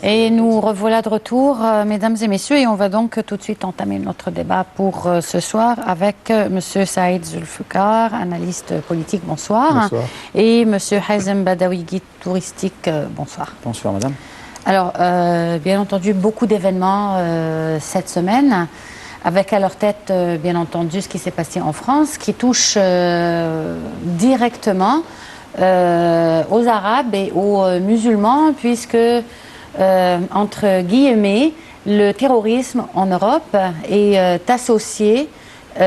Et nous revoilà de retour, mesdames et messieurs, et on va donc tout de suite entamer notre débat pour ce soir avec monsieur Saïd Zulfikar, analyste politique, bonsoir. Bonsoir. Et monsieur Hazem Badawi, guide touristique, bonsoir. Bonsoir madame. Alors, bien entendu, beaucoup d'événements cette semaine, avec à leur tête, bien entendu, ce qui s'est passé en France, qui touche directement aux Arabes et aux musulmans, puisque, entre guillemets, le terrorisme en Europe est associé aux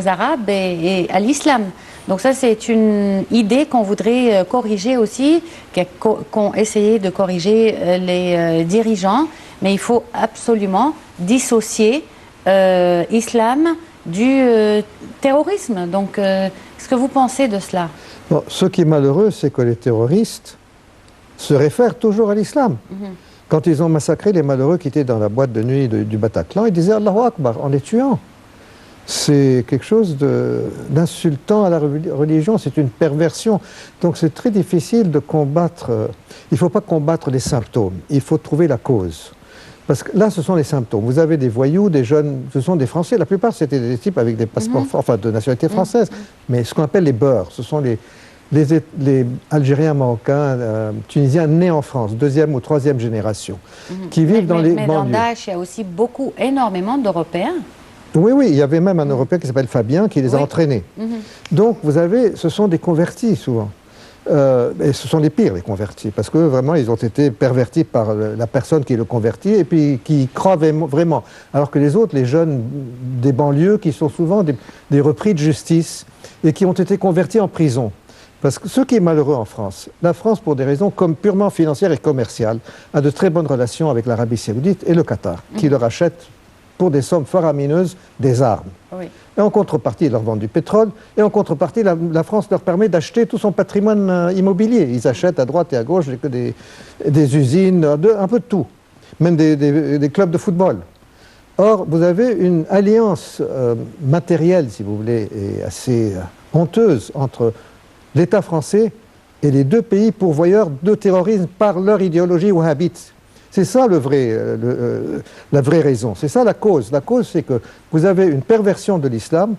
Arabes et à l'islam. Donc ça, c'est une idée qu'on voudrait corriger aussi, qu'ont essayé de corriger les dirigeants, mais il faut absolument dissocier islam du terrorisme. Donc, qu'est-ce que vous pensez de cela? Bon, ce qui est malheureux, c'est que les terroristes se réfèrent toujours à l'islam. Quand ils ont massacré les malheureux qui étaient dans la boîte de nuit du Bataclan, ils disaient Allahu Akbar en les tuant. C'est quelque chose d'insultant à la religion, c'est une perversion. Donc c'est très difficile de combattre. Il ne faut pas combattre les symptômes, il faut trouver la cause. Parce que là, ce sont les symptômes. Vous avez des voyous, des jeunes, ce sont des Français. La plupart, c'était des types avec des passeports, enfin de nationalité française. Mais ce qu'on appelle les beurs, ce sont les Algériens, Marocains, Tunisiens nés en France, deuxième ou troisième génération, qui vivent dans les banlieues. Mais dans Daesh, il y a aussi énormément d'Européens. Oui, oui, il y avait même un Européen qui s'appelle Fabien qui les a entraînés. Donc, vous avez, ce sont des convertis souvent. Et ce sont les pires, les convertis, parce que vraiment, ils ont été pervertis par la personne qui le convertit et puis qui croit vraiment. Alors que les autres, les jeunes des banlieues, qui sont souvent des repris de justice et qui ont été convertis en prison. Parce que ce qui est malheureux en France, la France, pour des raisons comme purement financières et commerciales, a de très bonnes relations avec l'Arabie Saoudite et le Qatar, qui leur achètent pour des sommes faramineuses des armes. Oui. Et en contrepartie, ils leur vendent du pétrole, et en contrepartie, la France leur permet d'acheter tout son patrimoine immobilier. Ils achètent à droite et à gauche des usines, un peu de tout, même des clubs de football. Or, vous avez une alliance matérielle, si vous voulez, et assez honteuse entre l'État français et les deux pays pourvoyeurs de terrorisme par leur idéologie wahhabite. C'est ça la vraie raison, c'est ça la cause. La cause, c'est que vous avez une perversion de l'islam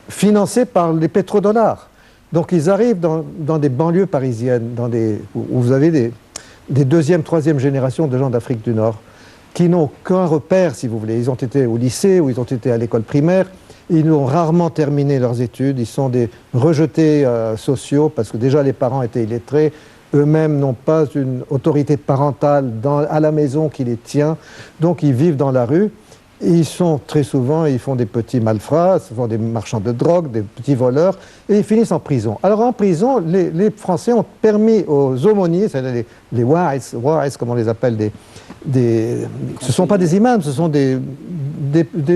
financée par les pétrodollars. Donc ils arrivent dans des banlieues parisiennes, où vous avez des deuxième, troisième générations de gens d'Afrique du Nord qui n'ont qu'un repère, si vous voulez. Ils ont été au lycée ou ils ont été à l'école primaire, ils ont rarement terminé leurs études, ils sont des rejetés sociaux parce que déjà les parents étaient illettrés, eux-mêmes n'ont pas une autorité parentale à la maison qui les tient, donc ils vivent dans la rue. Et ils sont très souvent, ils font des petits malfrats, souvent des marchands de drogue, des petits voleurs, et ils finissent en prison. Alors en prison, les Français ont permis aux aumôniers, c'est-à-dire les wa'is, comme on les appelle, ce ne sont pas des imams, ce sont des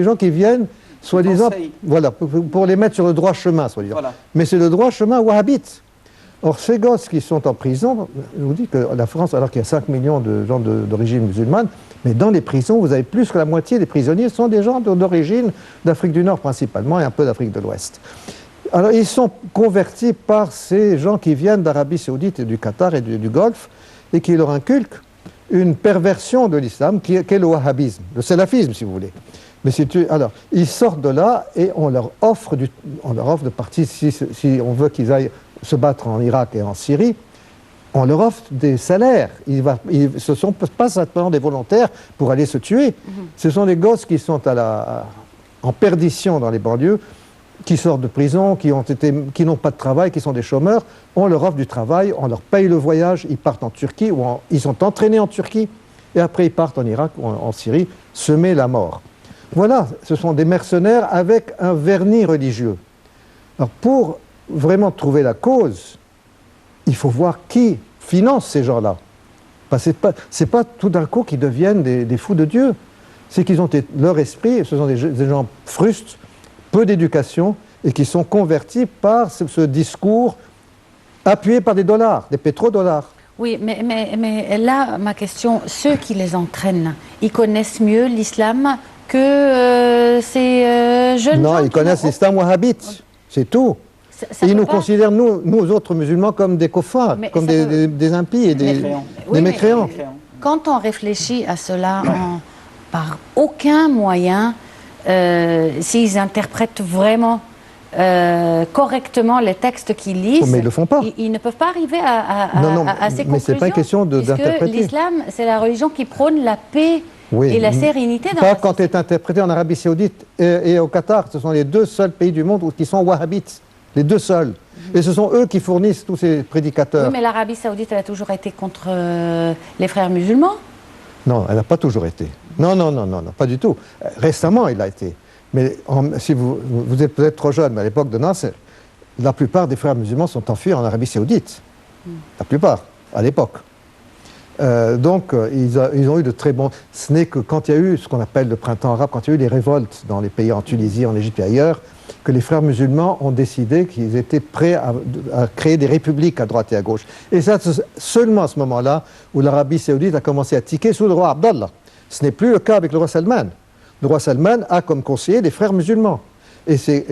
gens qui viennent, soi-disant, voilà, pour les mettre sur le droit chemin, soi-disant. Voilà. Mais c'est le droit chemin wahhabite. Or, ces gosses qui sont en prison, je vous dis que la France, alors qu'il y a 5 millions de gens d'origine musulmane, mais dans les prisons, vous avez plus que la moitié des prisonniers sont des gens d'origine d'Afrique du Nord principalement et un peu d'Afrique de l'Ouest. Alors, ils sont convertis par ces gens qui viennent d'Arabie Saoudite et du Qatar et du Golfe et qui leur inculquent une perversion de l'islam qui est le wahhabisme, le salafisme, si vous voulez. Mais alors, ils sortent de là et on leur offre de partir, si on veut qu'ils aillent se battre en Irak et en Syrie, on leur offre des salaires. Ce ne sont pas simplement des volontaires pour aller se tuer. Ce sont des gosses qui sont en perdition dans les banlieues, qui sortent de prison, qui n'ont pas de travail, qui sont des chômeurs. On leur offre du travail, on leur paye le voyage, ils partent en Turquie, ou ils sont entraînés en Turquie, et après ils partent en Irak ou en Syrie, semer la mort. Voilà, ce sont des mercenaires avec un vernis religieux. Alors pour vraiment trouver la cause, il faut voir qui finance ces gens-là. Ce n'est pas tout d'un coup qu'ils deviennent des fous de Dieu. C'est qu'ils ont leur esprit, ce sont des gens frustes, peu d'éducation, et qui sont convertis par ce discours appuyé par des dollars, des pétrodollars. Oui, mais là, ma question, ceux qui les entraînent, ils connaissent mieux l'islam que ces jeunes gens? Non, ils connaissent l'islam wahhabite, c'est tout. Ça Et ils peut nous pas- considèrent, nous autres musulmans, comme des koffars, Mais comme ça des impies et des mécréants. Oui, mais- mécréants. Quand on réfléchit à cela, par aucun moyen, s'ils interprètent vraiment correctement les textes qu'ils lisent, Mais ils le font pas. Ils ne peuvent pas arriver à Non, ces mais c'est conclusions. pas une question puisque d'interpréter. l'islam, c'est la religion qui prône la paix Oui, et la sérénité dans pas la quand c'est interprété en Arabie Saoudite et au Qatar. Ce sont les deux seuls pays du monde qui sont wahhabites. Les deux seuls. Et ce sont eux qui fournissent tous ces prédicateurs. Oui, mais l'Arabie Saoudite, elle a toujours été contre les frères musulmans. Non, elle n'a pas toujours été. Non, pas du tout. Récemment, il a été. Mais si vous êtes peut-être trop jeune, mais à l'époque de Nasser, la plupart des frères musulmans sont enfuis en Arabie Saoudite. La plupart, à l'époque. Donc, ils ont eu de très bons... Ce n'est que quand il y a eu ce qu'on appelle le printemps arabe, quand il y a eu les révoltes dans les pays en Tunisie, en Égypte et ailleurs, que les frères musulmans ont décidé qu'ils étaient prêts à créer des républiques à droite et à gauche. Et ça, c'est seulement à ce moment-là où l'Arabie Saoudite a commencé à tiquer sous le roi Abdallah. Ce n'est plus le cas avec le roi Salman. Le roi Salman a comme conseiller des frères musulmans. Et c'est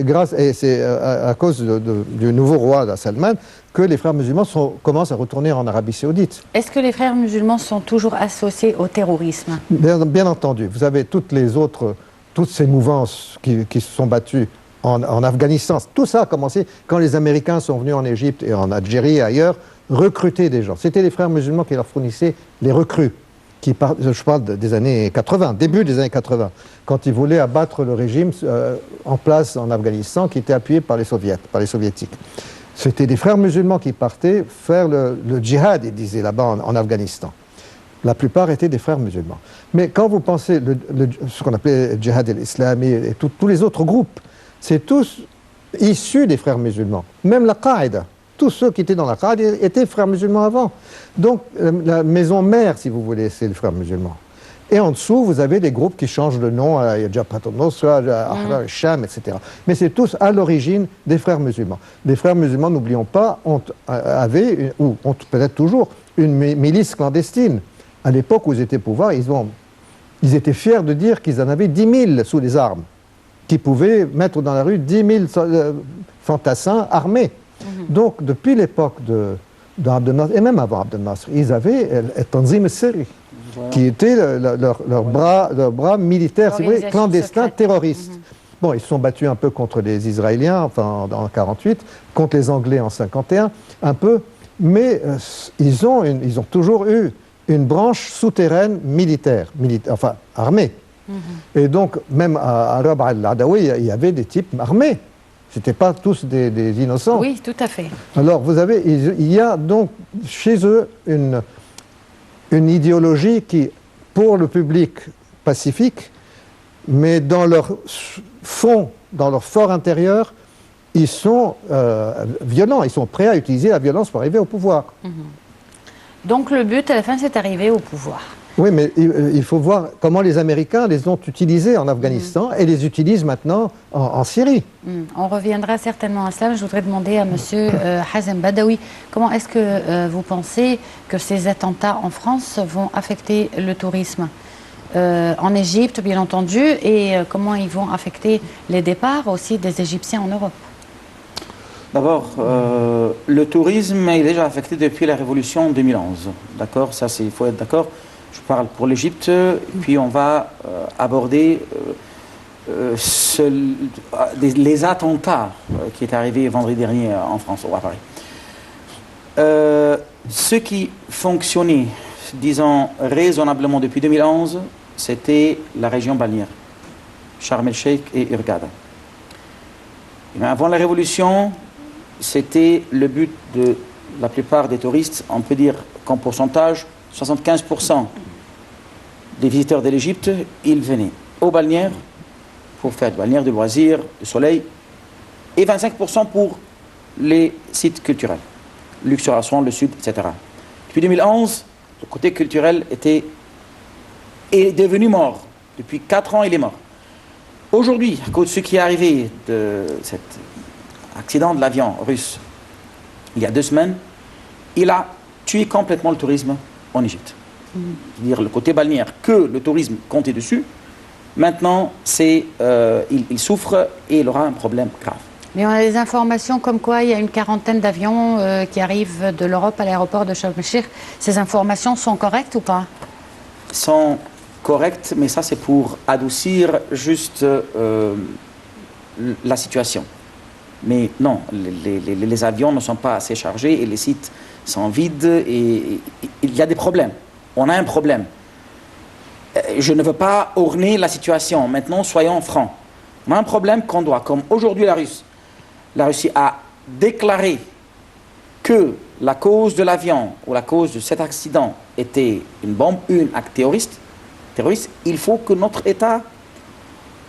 à cause du nouveau roi Salman que les frères musulmans commencent à retourner en Arabie Saoudite. Est-ce que les frères musulmans sont toujours associés au terrorisme? Bien entendu. Vous avez toutes ces mouvances qui se sont battues en Afghanistan. Tout ça a commencé quand les Américains sont venus en Égypte et en Algérie et ailleurs recruter des gens. C'était les frères musulmans qui leur fournissaient les recrues. Je parle des années 80, début des années 80, quand ils voulaient abattre le régime en place en Afghanistan qui était appuyé par les soviétiques. C'était des frères musulmans qui partaient faire le djihad, ils disaient là-bas en Afghanistan. La plupart étaient des frères musulmans. Mais quand vous pensez ce qu'on appelait le djihad islami et tous les autres groupes, c'est tous issus des frères musulmans. Même la Qaïda. Tous ceux qui étaient dans la Qaïda étaient frères musulmans avant. Donc, la maison mère, si vous voulez, c'est les frères musulmans. Et en dessous, vous avez des groupes qui changent de nom, il y a Jabhat al-Nusra, Ahrar al-Sham, etc. Mais c'est tous à l'origine des frères musulmans. Les frères musulmans, n'oublions pas, avaient, ou ont peut-être toujours, une milice clandestine. À l'époque où ils étaient au pouvoir, ils étaient fiers de dire qu'ils en avaient 10 000 sous les armes, qui pouvaient mettre dans la rue 10 000 fantassins armés. Donc, depuis l'époque d'Abdel Nasser, et même avant Abdel Nasser, ils avaient Tanzim al-Sirri, qui était leur bras militaire, si vous voulez, clandestin, secrète. terroriste. Bon, ils se sont battus un peu contre les Israéliens, enfin en 1948, contre les Anglais en 1951, un peu, mais ils ont toujours eu une branche souterraine militaire, enfin armée. Et donc, même à Rab al-Adawi, il y avait des types armés. Ce n'étaient pas tous des innocents. Oui, tout à fait. Alors, il y a donc chez eux une idéologie qui, pour le public pacifique, mais dans leur fond, dans leur fort intérieur, ils sont violents, ils sont prêts à utiliser la violence pour arriver au pouvoir. Donc le but, à la fin, c'est d'arriver au pouvoir. Oui, mais il faut voir comment les Américains les ont utilisés en Afghanistan et les utilisent maintenant en Syrie. On reviendra certainement à cela. Je voudrais demander à M. Hazem Badawi, comment est-ce que vous pensez que ces attentats en France vont affecter le tourisme en Égypte, bien entendu, et comment ils vont affecter les départs aussi des Égyptiens en Europe? D'abord, le tourisme est déjà affecté depuis la révolution 2011. D'accord, ça il faut être d'accord. Je parle pour l'Égypte, puis on va aborder les attentats qui est arrivé vendredi dernier en France, à Paris. Ce qui fonctionnait, disons, raisonnablement depuis 2011, c'était la région balnéaire, Sharm el-Sheikh et Hurghada. Avant la révolution, c'était le but de la plupart des touristes, on peut dire qu'en pourcentage, 75% des visiteurs de l'Égypte, ils venaient aux balnéaires pour faire du balnéaire, de loisirs, du soleil, et 25% pour les sites culturels, Luxor, Aswan, le Sud, etc. Depuis 2011, le côté culturel est devenu mort. Depuis 4 ans, il est mort. Aujourd'hui, à cause de ce qui est arrivé de cet accident de l'avion russe, il y a 2 semaines, il a tué complètement le tourisme en Égypte. C'est-à-dire le côté balnéaire, que le tourisme comptait dessus, maintenant, il souffre et il aura un problème grave. Mais on a des informations comme quoi il y a une quarantaine d'avions qui arrivent de l'Europe à l'aéroport de Sharm el-Sheikh. Ces informations sont correctes ou pas? Sont correctes, mais ça c'est pour adoucir juste la situation. Mais non, les avions ne sont pas assez chargés et les sites sont vides et il y a des problèmes. On a un problème. Je ne veux pas orner la situation. Maintenant, soyons francs. On a un problème qu'on doit, comme aujourd'hui la Russie a déclaré que la cause de l'avion ou la cause de cet accident était une bombe, un acte terroriste, il faut que notre État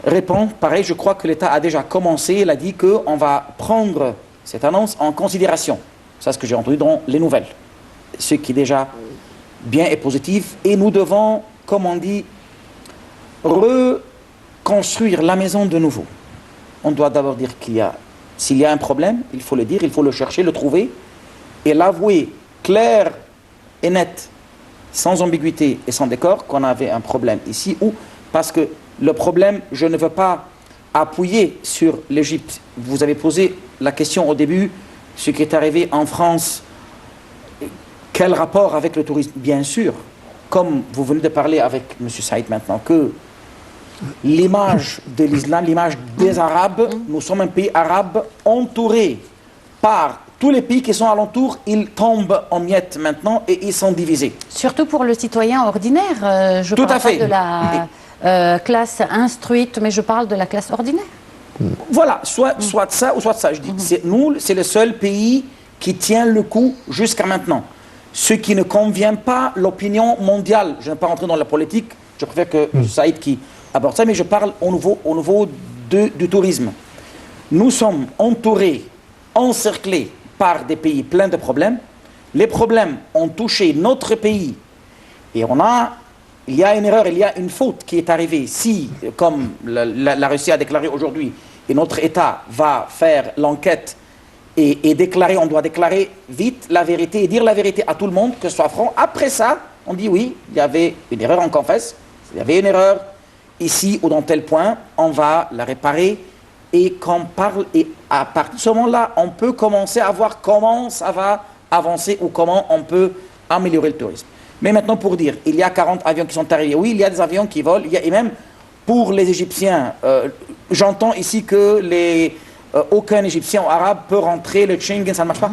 réponde. Pareil, je crois que l'État a déjà commencé, il a dit qu'on va prendre cette annonce en considération. C'est ce que j'ai entendu dans les nouvelles. Ce qui est déjà bien et positif. Et nous devons, comme on dit, reconstruire la maison de nouveau. On doit d'abord dire s'il y a un problème, il faut le dire, il faut le chercher, le trouver et l'avouer clair et net, sans ambiguïté et sans décor, qu'on avait un problème ici ou parce que le problème, je ne veux pas appuyer sur l'Égypte. Vous avez posé la question au début, ce qui est arrivé en France, quel rapport avec le tourisme? Bien sûr, comme vous venez de parler avec M. Saïd maintenant, que l'image de l'islam, l'image des Arabes, nous sommes un pays arabe entouré par tous les pays qui sont alentours, ils tombent en miettes maintenant et ils sont divisés. Surtout pour le citoyen ordinaire. Je parle pas de la classe instruite, mais je parle de la classe ordinaire. Voilà, soit ça ou soit ça. Je dis, c'est le seul pays qui tient le coup jusqu'à maintenant. Ce qui ne convient pas l'opinion mondiale. Je ne vais pas rentrer dans la politique, je préfère que Saïd qui aborde ça, mais je parle au niveau du tourisme. Nous sommes entourés, encerclés par des pays pleins de problèmes. Les problèmes ont touché notre pays et il y a une erreur, il y a une faute qui est arrivée. Si, comme la Russie a déclaré aujourd'hui, et notre État va faire l'enquête et déclarer, on doit déclarer vite la vérité et dire la vérité à tout le monde, que ce soit franc. Après ça, on dit oui, il y avait une erreur, on confesse, il y avait une erreur ici ou dans tel point, on va la réparer et qu'on parle. Et à partir de ce moment-là, on peut commencer à voir comment ça va avancer ou comment on peut améliorer le tourisme. Mais maintenant, pour dire, il y a 40 avions qui sont arrivés. Oui, il y a des avions qui volent. Et même pour les Égyptiens, j'entends ici que aucun Égyptien ou arabe peut rentrer, le Schengen, ça ne marche pas.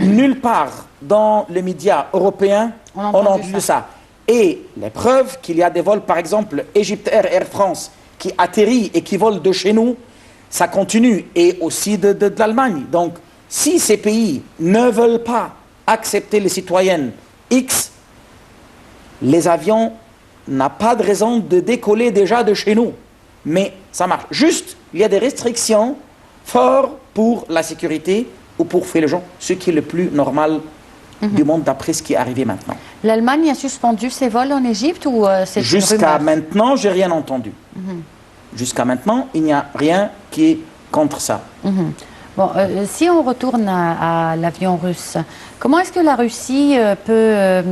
Nulle part dans les médias européens, on a entendu ça. Et les preuves qu'il y a des vols, par exemple, Egypt Air, Air France, qui atterrit et qui volent de chez nous, ça continue. Et aussi de l'Allemagne. Donc, si ces pays ne veulent pas accepter les citoyennes X, les avions n'ont pas de raison de décoller déjà de chez nous. Mais ça marche. Juste, il y a des restrictions fortes pour la sécurité ou pour faire les gens, ce qui est le plus normal du monde d'après ce qui est arrivé maintenant. L'Allemagne a suspendu ses vols en Égypte ou c'est une rumeur? Jusqu'à maintenant, j'ai rien entendu. Jusqu'à maintenant, il n'y a rien qui est contre ça. Bon, si on retourne à l'avion russe, comment est-ce que la Russie peut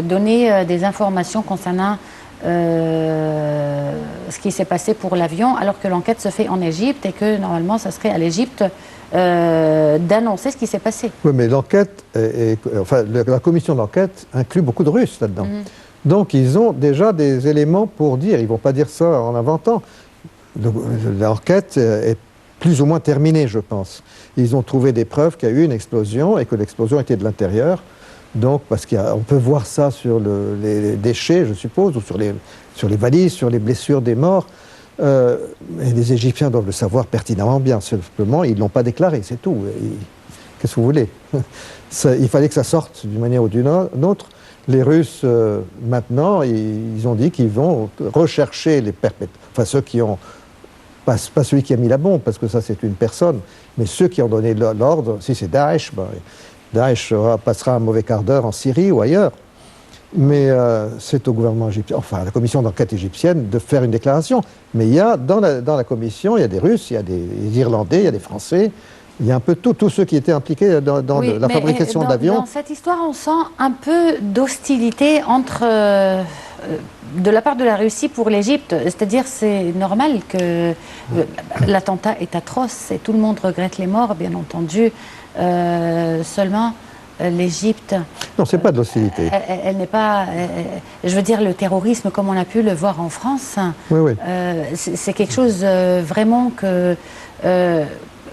donner des informations concernant ce qui s'est passé pour l'avion alors que l'enquête se fait en Égypte et que normalement ça serait à l'Égypte d'annoncer ce qui s'est passé? Oui, mais l'enquête, enfin la commission d'enquête inclut beaucoup de Russes là-dedans. Donc ils ont déjà des éléments pour dire, ils ne vont pas dire ça en inventant. L'enquête est plus ou moins terminée, je pense. Ils ont trouvé des preuves qu'il y a eu une explosion et que l'explosion était de l'intérieur. Donc, parce qu'on peut voir ça sur les déchets, je suppose, ou sur les valises, sur les blessures des morts. Et les Égyptiens doivent le savoir pertinemment bien. Simplement, ils ne l'ont pas déclaré, c'est tout. Qu'est-ce que vous voulez? Il fallait que ça sorte d'une manière ou d'une autre. Les Russes, maintenant, ils ont dit qu'ils vont rechercher les perpétrateurs, enfin ceux qui ont, pas celui qui a mis la bombe, parce que ça c'est une personne, mais ceux qui ont donné l'ordre. Si c'est Daesh, Daesh passera un mauvais quart d'heure en Syrie ou ailleurs. Mais c'est au gouvernement égyptien, enfin à la commission d'enquête égyptienne, de faire une déclaration. Mais il y a, dans la commission, il y a des Russes, il y a des Irlandais, il y a des Français, il y a un peu tous ceux qui étaient impliqués dans la fabrication d'avions. Dans cette histoire, on sent un peu d'hostilité entre de la part de la Russie pour l'Égypte. C'est-à-dire, c'est normal que l'attentat est atroce et tout le monde regrette les morts, bien entendu. Seulement, l'Égypte... Non, c'est pas de l'hostilité. Elle n'est pas... je veux dire, le terrorisme, comme on a pu le voir en France, Oui, oui. c'est quelque chose vraiment que...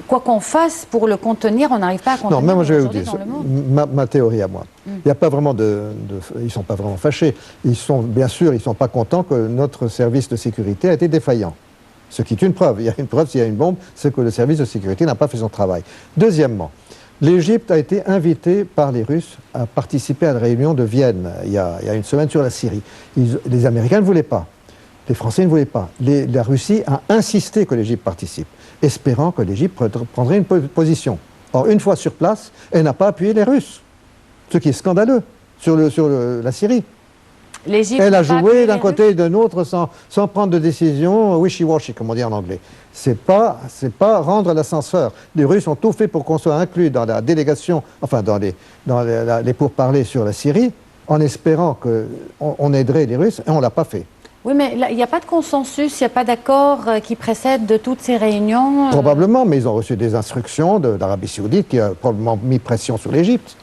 quoi qu'on fasse pour le contenir, on n'arrive pas à contenir non, même je vais vous aujourd'hui dire, dans le monde. ma théorie à moi. Il n'y a pas vraiment ils ne sont pas vraiment fâchés. Bien sûr, ils ne sont pas contents que notre service de sécurité a été défaillant. Ce qui est une preuve. Il y a une preuve, s'il y a une bombe, c'est que le service de sécurité n'a pas fait son travail. Deuxièmement, l'Égypte a été invitée par les Russes à participer à la réunion de Vienne il y a une semaine sur la Syrie. Les Américains ne voulaient pas. Les Français ne voulaient pas. La Russie a insisté que l'Égypte participe, espérant que l'Égypte prendrait une position. Or, une fois sur place, elle n'a pas appuyé les Russes, ce qui est scandaleux sur la Syrie. Elle a joué d'un côté et d'un autre sans prendre de décision wishy-washy, comme on dit en anglais. C'est pas rendre l'ascenseur. Les Russes ont tout fait pour qu'on soit inclus dans la délégation, enfin dans les pourparlers sur la Syrie, en espérant qu'on aiderait les Russes, et on ne l'a pas fait. Oui, mais il n'y a pas de consensus, il n'y a pas d'accord qui précède de toutes ces réunions. Probablement, mais ils ont reçu des instructions d'Arabie Saoudite qui a probablement mis pression sur l'Égypte.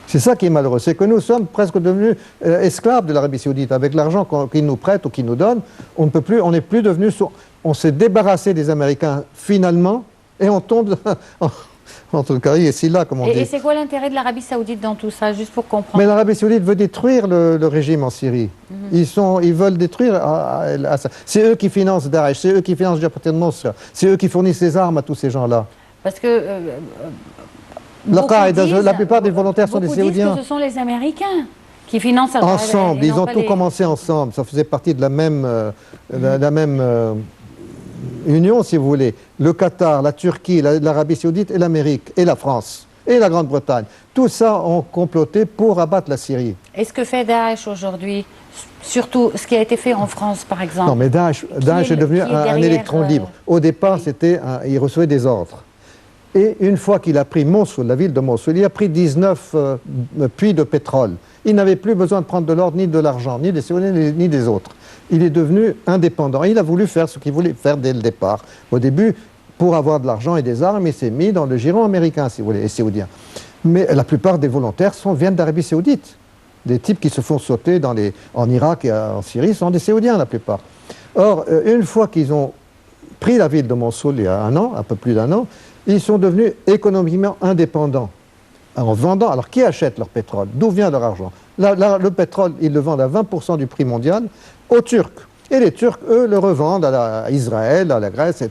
C'est ça qui est malheureux, c'est que nous sommes presque devenus esclaves de l'Arabie Saoudite. Avec l'argent qu'ils nous prêtent ou qu'ils nous donnent, on n'est plus devenu... On s'est débarrassé des Américains finalement, et on tombe entre Cari et Silla, comme on dit. Et c'est quoi l'intérêt de l'Arabie Saoudite dans tout ça, juste pour comprendre? Mais l'Arabie Saoudite veut détruire le régime en Syrie. Ils veulent détruire Assad. C'est eux qui financent Daesh, c'est eux qui financent Jabhat al-Nusra, c'est eux qui fournissent les armes à tous ces gens-là. Parce que... la plupart des volontaires sont des Saoudiens. Disent que ce sont les Américains qui financent... Ensemble, ils ont tout commencé ensemble. Ça faisait partie de la même union, si vous voulez. Le Qatar, la Turquie, l'Arabie Saoudite et l'Amérique, et la France, et la Grande-Bretagne. Tout ça ont comploté pour abattre la Syrie. Et ce que fait Daesh aujourd'hui, surtout ce qui a été fait en France, par exemple? Non, mais Daesh est devenu un électron libre. Au départ, il recevait des ordres. Et une fois qu'il a pris Mossoul, la ville de Mossoul, il a pris 19 puits de pétrole. Il n'avait plus besoin de prendre de l'ordre ni de l'argent, ni des Saoudiens, ni des autres. Il est devenu indépendant. Il a voulu faire ce qu'il voulait faire dès le départ. Au début, pour avoir de l'argent et des armes, il s'est mis dans le giron américain, si vous voulez, et saoudien. Mais la plupart des volontaires viennent d'Arabie Saoudite. Des types qui se font sauter en Irak et en Syrie sont des Saoudiens, la plupart. Or, une fois qu'ils ont pris la ville de Mossoul il y a un peu plus d'un an, ils sont devenus économiquement indépendants. En vendant, alors qui achète leur pétrole? D'où vient leur argent? Le pétrole, ils le vendent à 20% du prix mondial aux Turcs. Et les Turcs, eux, le revendent à Israël, à la Grèce.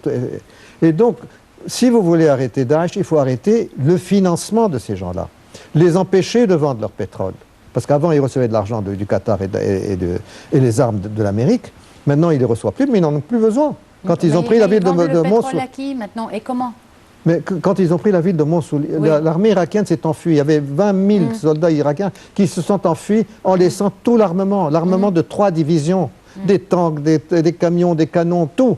Et donc, si vous voulez arrêter Daesh, il faut arrêter le financement de ces gens-là. Les empêcher de vendre leur pétrole. Parce qu'avant, ils recevaient de l'argent du Qatar et les armes de l'Amérique. Maintenant, ils ne les reçoivent plus, mais ils n'en ont plus besoin. Quand ils ont pris la ville de Mossoul... Le pétrole à qui maintenant et comment? Mais quand ils ont pris la ville de Mossoul, oui, l'armée irakienne s'est enfuie. Il y avait 20 000 soldats irakiens qui se sont enfuis en laissant tout l'armement de 3 divisions, des tanks, des camions, des canons, tout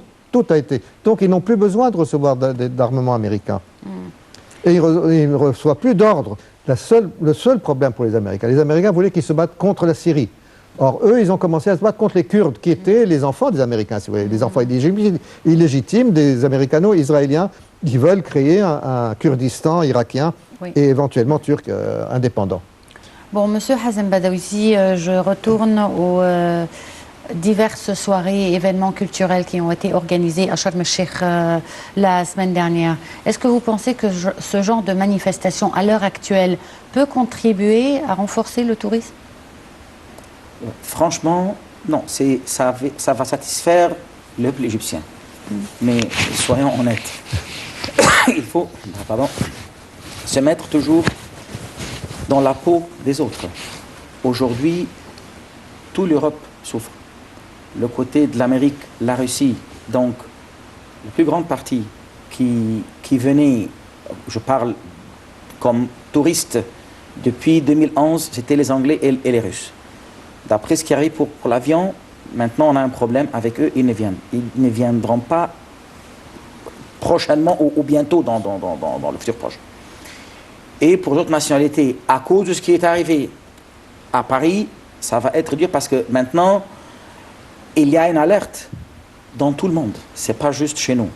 a été. Donc ils n'ont plus besoin de recevoir d'armement américain. Et ils ne reçoivent plus d'ordre. Le seul problème pour les Américains voulaient qu'ils se battent contre la Syrie. Or, eux, ils ont commencé à se battre contre les Kurdes, qui étaient les enfants des Américains, si vous voulez, les enfants illégitimes des Américano-Israéliens qui veulent créer un Kurdistan irakien et éventuellement turc indépendant. Bon, Monsieur Hazem Badaoui, je retourne aux diverses soirées et événements culturels qui ont été organisés à Sharm el-Sheikh la semaine dernière. Est-ce que vous pensez que ce genre de manifestation, à l'heure actuelle, peut contribuer à renforcer le tourisme? Franchement, non. Ça va satisfaire le peuple égyptien. Mais soyons honnêtes. Il faut se mettre toujours dans la peau des autres. Aujourd'hui, toute l'Europe souffre. Le côté de l'Amérique, la Russie, donc la plus grande partie qui venait, je parle comme touriste, depuis 2011, c'était les Anglais et les Russes. D'après ce qui arrive pour l'avion, maintenant on a un problème avec eux, ils ne viendront pas prochainement ou bientôt dans le futur proche. Et pour d'autres nationalités, à cause de ce qui est arrivé à Paris, ça va être dur parce que maintenant, il y a une alerte dans tout le monde. Ce n'est pas juste chez nous.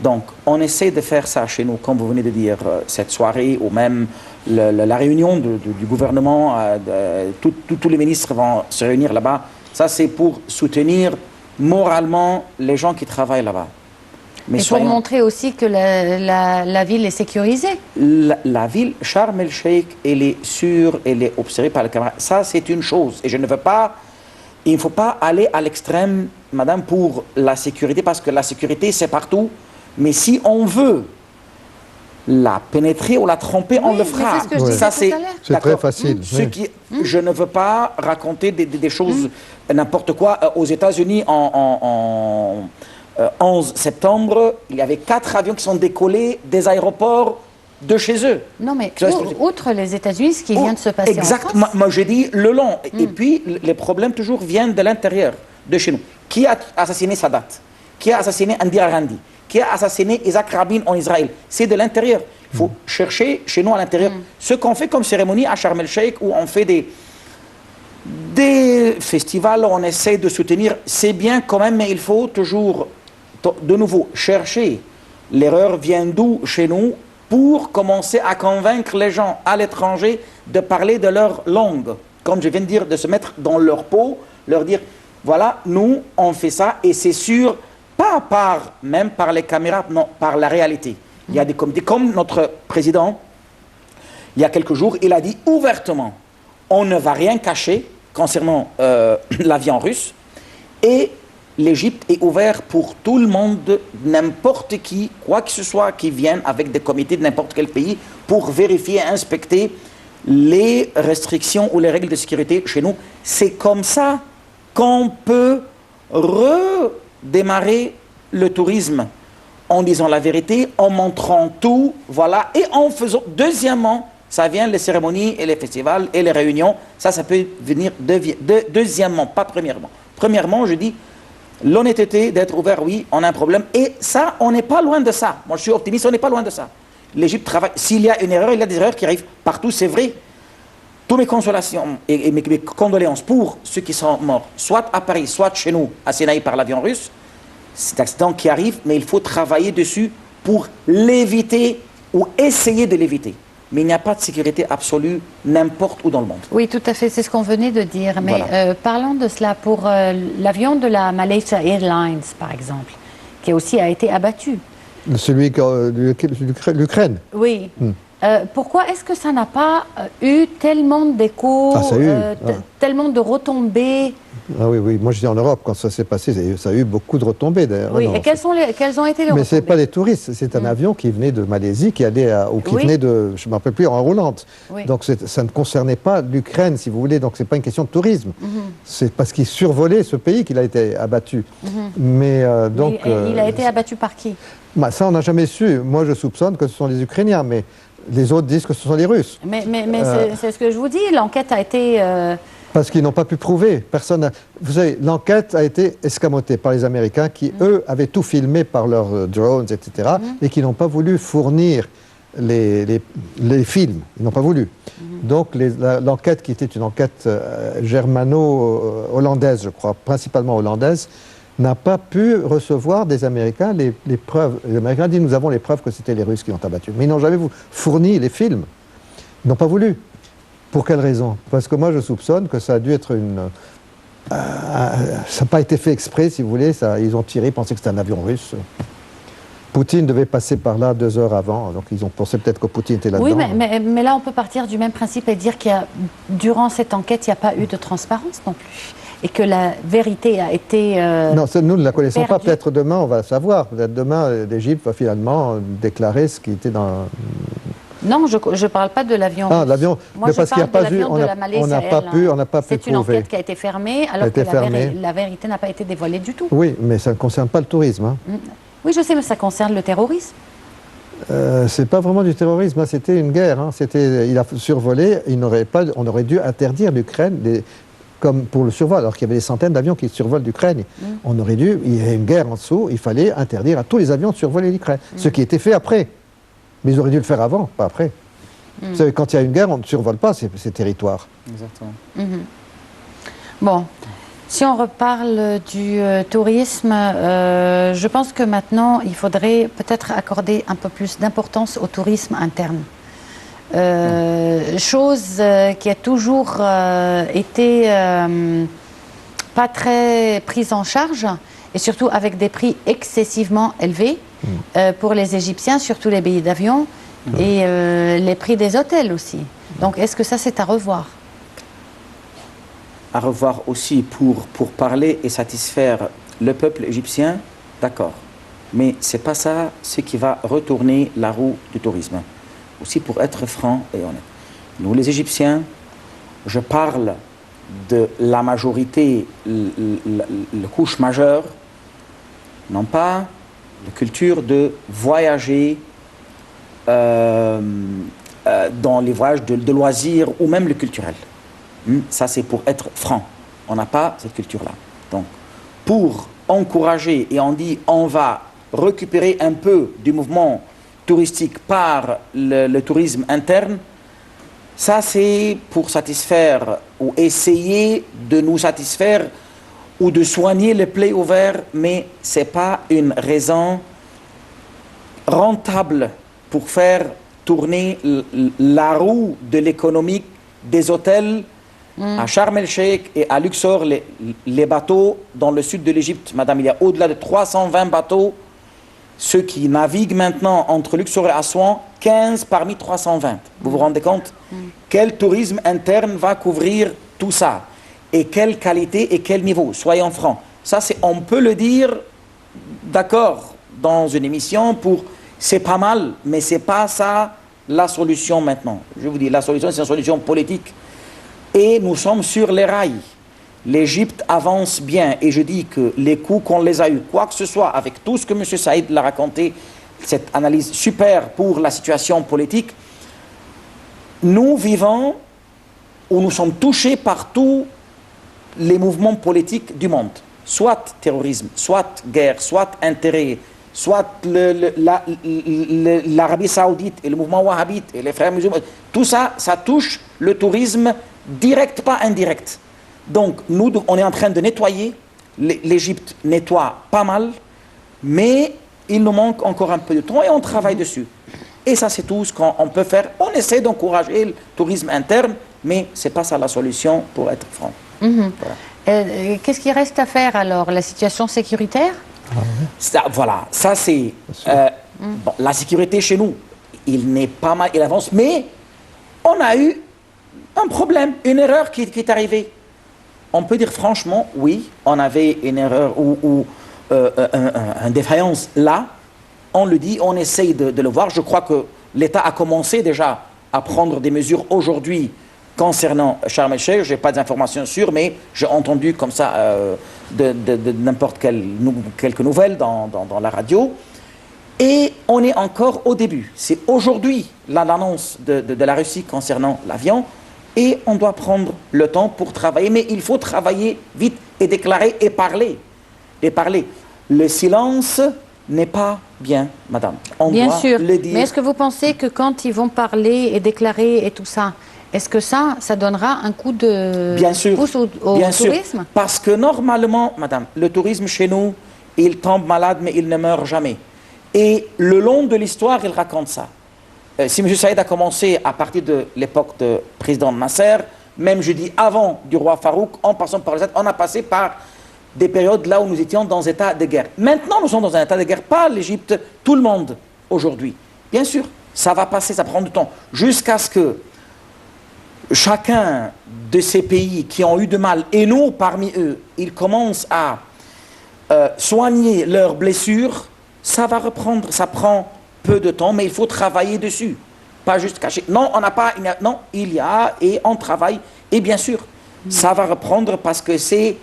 Donc, on essaie de faire ça chez nous, comme vous venez de dire, cette soirée, ou même la réunion du gouvernement, tous les ministres vont se réunir là-bas. Ça, c'est pour soutenir moralement les gens qui travaillent là-bas. Mais pour montrer aussi que la ville est sécurisée. La ville, Sharm el-Sheikh, elle est sûre, elle est observée par la caméra. Ça, c'est une chose. Et je ne veux pas... Il ne faut pas aller à l'extrême, madame, pour la sécurité, parce que la sécurité, c'est partout. Mais si on veut la pénétrer ou la tromper, on le fera. Ça, c'est très facile. Je ne veux pas raconter des choses, n'importe quoi. Aux États-Unis, en 11 septembre, il y avait 4 avions qui sont décollés des aéroports de chez eux. Non, mais outre les États-Unis, ce qui vient de se passer exactement. en France. Moi, j'ai dit le long. Et puis, les problèmes toujours viennent de l'intérieur, de chez nous. Qui a assassiné Sadat? Qui a assassiné Indira Gandhi? Qui a assassiné Isaac Rabin en Israël? C'est de l'intérieur. Il faut chercher chez nous à l'intérieur. Ce qu'on fait comme cérémonie à Sharm el-Sheikh, où on fait des festivals, on essaie de soutenir, c'est bien quand même, mais il faut toujours, de nouveau, chercher. L'erreur vient d'où chez nous pour commencer à convaincre les gens à l'étranger de parler de leur langue. Comme je viens de dire, de se mettre dans leur peau, leur dire, voilà, nous, on fait ça, et c'est sûr, pas même par les caméras, non, par la réalité. Il y a des comités, comme notre président, il y a quelques jours, il a dit ouvertement, on ne va rien cacher concernant l'avion russe, et l'Égypte est ouverte pour tout le monde, n'importe qui, quoi que ce soit, qui vienne avec des comités de n'importe quel pays pour vérifier, inspecter les restrictions ou les règles de sécurité chez nous. C'est comme ça qu'on peut redémarrer le tourisme en disant la vérité, en montrant tout, voilà, et en faisant, deuxièmement, ça vient les cérémonies et les festivals et les réunions, ça peut venir deuxièmement, pas premièrement. Premièrement, je dis, l'honnêteté d'être ouvert, oui, on a un problème, et ça, on n'est pas loin de ça. Moi, je suis optimiste, on n'est pas loin de ça. L'Égypte travaille, s'il y a une erreur, il y a des erreurs qui arrivent partout, c'est vrai. Toutes mes consolations et mes condoléances pour ceux qui sont morts, soit à Paris, soit chez nous, à Sinaï par l'avion russe, c'est un accident qui arrive, mais il faut travailler dessus pour l'éviter ou essayer de l'éviter. Mais il n'y a pas de sécurité absolue n'importe où dans le monde. Oui, tout à fait, c'est ce qu'on venait de dire. Mais Voilà. parlons de cela pour l'avion de la Malaysia Airlines, par exemple, qui aussi a été abattu. Celui de l'Ukraine. Oui. Pourquoi est-ce que ça n'a pas eu tellement d'écho, tellement de retombées? Ah oui, oui. Moi, je dis en Europe, quand ça s'est passé, ça a eu beaucoup de retombées d'ailleurs. Oui, et quelles ont été les retombées? Mais ce n'est pas des touristes, c'est un avion qui venait de Malaisie, qui allait ou qui venait de, je ne me rappelle plus, en Hollande. Oui. Donc ça ne concernait pas l'Ukraine, si vous voulez, donc ce n'est pas une question de tourisme. C'est parce qu'il survolait ce pays qu'il a été abattu. Mais donc... il a été abattu par qui? Bah, ça, on n'a jamais su. Moi, je soupçonne que ce sont les Ukrainiens, mais les autres disent que ce sont les Russes. Mais c'est ce que je vous dis, l'enquête a été... Parce qu'ils n'ont pas pu prouver. Personne. Vous savez, l'enquête a été escamotée par les Américains qui, eux, avaient tout filmé par leurs drones, etc., et qui n'ont pas voulu fournir les films. Ils n'ont pas voulu. Donc, l'enquête, qui était une enquête germano-hollandaise, je crois, principalement hollandaise, n'a pas pu recevoir des Américains les preuves. Les Américains disent, nous avons les preuves que c'était les Russes qui l'ont abattu. Mais ils n'ont jamais fourni les films. Ils n'ont pas voulu. Pour quelle raison? Parce que moi, je soupçonne que ça a dû être une... ça n'a pas été fait exprès, si vous voulez. Ils ont tiré, ils pensaient que c'était un avion russe. Poutine devait passer par là 2 heures avant, donc ils ont pensé peut-être que Poutine était là-dedans. Oui, mais là, on peut partir du même principe et dire qu'il y a, durant cette enquête, il n'y a pas eu de transparence non plus. Et que la vérité a été non, nous ne la connaissons perdue. pas. Peut-être demain, on va le savoir. Peut-être demain, l'Égypte va finalement déclarer ce qui était dans... Non, je ne parle pas de l'avion. Ah, l'avion. Moi, je parle de l'avion de la Malaysia Airlines. On n'a pas pu C'est une enquête qui a été fermée, alors que la vérité n'a pas été dévoilée du tout. Oui, mais ça ne concerne pas le tourisme. Hein. Oui, je sais, mais ça concerne le terrorisme. C'est pas vraiment du terrorisme, hein. C'était une guerre. Hein. Il a survolé, on aurait dû interdire l'Ukraine, comme pour le survol, alors qu'il y avait des centaines d'avions qui survolent l'Ukraine. On aurait dû, il y a une guerre en dessous, il fallait interdire à tous les avions de survoler l'Ukraine. Ce qui a été fait après. Mais ils auraient dû le faire avant, pas après. Vous savez, quand il y a une guerre, on ne survole pas ces territoires. Exactement. Bon, si on reparle du tourisme, je pense que maintenant, il faudrait peut-être accorder un peu plus d'importance au tourisme interne. Chose qui a toujours été pas très prise en charge, et surtout avec des prix excessivement élevés pour les Égyptiens, surtout les billets d'avion et les prix des hôtels aussi. Donc est-ce que ça c'est à revoir? À revoir aussi pour parler et satisfaire le peuple égyptien, d'accord. Mais ce n'est pas ça ce qui va retourner la roue du tourisme. Aussi pour être franc et honnête. Nous les Égyptiens, je parle de la majorité, la couche majeure, n'ont pas de culture de voyager dans les voyages de loisirs ou même le culturel. Ça, c'est pour être franc. On n'a pas cette culture-là. Donc, pour encourager, et on dit on va récupérer un peu du mouvement touristique par le tourisme interne, ça, c'est pour satisfaire ou essayer de nous satisfaire ou de soigner les plaies ouvertes, mais ce n'est pas une raison rentable pour faire tourner la roue de l'économie des hôtels à Sharm el-Sheikh et à Luxor, les bateaux dans le sud de l'Égypte. Madame, il y a au-delà de 320 bateaux. Ceux qui naviguent maintenant entre Luxor et Assouan, 15 parmi 320. Vous vous rendez compte? Quel tourisme interne va couvrir tout ça? Et quelle qualité et quel niveau? Soyons francs. Ça, on peut le dire, d'accord, dans une émission, c'est pas mal, mais c'est pas ça la solution maintenant. Je vous dis, la solution, c'est une solution politique. Et nous sommes sur les rails. L'Égypte avance bien et je dis que les coups qu'on les a eus, quoi que ce soit, avec tout ce que M. Saïd l'a raconté, cette analyse super pour la situation politique, nous vivons où nous sommes touchés par tous les mouvements politiques du monde. Soit terrorisme, soit guerre, soit intérêt, soit l'Arabie Saoudite et le mouvement wahhabite et les frères musulmans. Tout ça, ça touche le tourisme direct, pas indirect. Donc, nous, on est en train de nettoyer. L'Égypte nettoie pas mal, mais il nous manque encore un peu de temps et on travaille dessus. Et ça, c'est tout ce qu'on peut faire. On essaie d'encourager le tourisme interne, mais ce n'est pas ça la solution pour être franc. Voilà. Qu'est-ce qu'il reste à faire alors? La situation sécuritaire? Voilà, ça c'est... bon, la sécurité chez nous, il n'est pas mal, il avance, mais on a eu un problème, une erreur qui est arrivée. On peut dire franchement, oui, on avait une erreur ou une défaillance là. On le dit, on essaye de le voir. Je crois que l'État a commencé déjà à prendre des mesures aujourd'hui concernant Sharm el-Sheikh. Je n'ai pas d'informations sûres, mais j'ai entendu comme ça de n'importe quelques nouvelles dans la radio. Et on est encore au début. C'est aujourd'hui l'annonce de la Russie concernant l'avion. Et on doit prendre le temps pour travailler, mais il faut travailler vite et déclarer et parler. Le silence n'est pas bien, madame. On bien doit sûr, le dire. Mais est-ce que vous pensez que quand ils vont parler et déclarer et tout ça, est-ce que ça donnera un coup de pouce au tourisme? Parce que normalement, madame, le tourisme chez nous, il tombe malade, mais il ne meurt jamais. Et le long de l'histoire, il raconte ça. Si M. Saïd a commencé à partir de l'époque de président Nasser, même je dis avant du roi Farouk, en passant par les états, on a passé par des périodes là où nous étions dans un état de guerre. Maintenant, nous sommes dans un état de guerre, pas l'Égypte, tout le monde aujourd'hui. Bien sûr, ça va passer, ça prend du temps, jusqu'à ce que chacun de ces pays qui ont eu de mal, et nous parmi eux, ils commencent à soigner leurs blessures, ça va reprendre, ça prend peu de temps, mais il faut travailler dessus. Pas juste cacher. Non, on n'a pas... Non, il y a et on travaille. Et bien sûr, ça va reprendre parce que c'est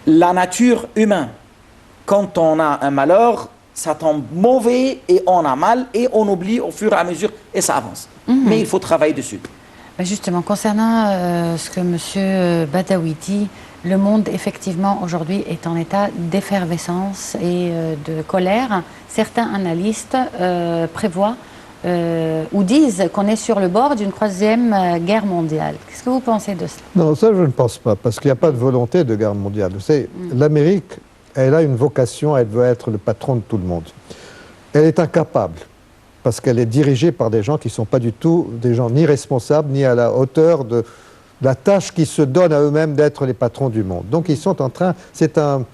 la nature humaine. Quand on a un malheur, ça tombe mauvais et on a mal et on oublie au fur et à mesure et ça avance. Mais il faut travailler dessus. Justement, concernant ce que M. Badawi dit, le monde, effectivement, aujourd'hui est en état d'effervescence et de colère. Certains analystes prévoient ou disent qu'on est sur le bord d'une troisième guerre mondiale. Qu'est-ce que vous pensez de cela? Non, ça je ne pense pas, parce qu'il n'y a pas de volonté de guerre mondiale. Vous savez, l'Amérique, elle a une vocation, elle veut être le patron de tout le monde. Elle est incapable, parce qu'elle est dirigée par des gens qui ne sont pas du tout des gens ni responsables, ni à la hauteur de la tâche qu'ils se donnent à eux-mêmes d'être les patrons du monde. Donc ils sont en train, c'est un,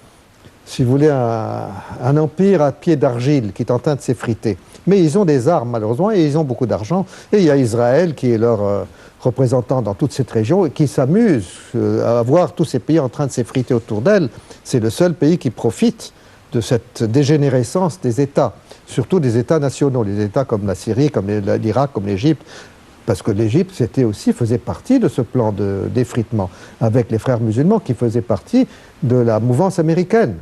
si vous voulez, un empire à pied d'argile qui est en train de s'effriter. Mais ils ont des armes, malheureusement, et ils ont beaucoup d'argent. Et il y a Israël qui est leur représentant dans toute cette région et qui s'amuse à voir tous ces pays en train de s'effriter autour d'elle. C'est le seul pays qui profite de cette dégénérescence des États, surtout des États nationaux, les États comme la Syrie, comme l'Irak, comme l'Égypte, parce que l'Égypte faisait partie de ce plan d'effritement, avec les frères musulmans qui faisaient partie de la mouvance américaine.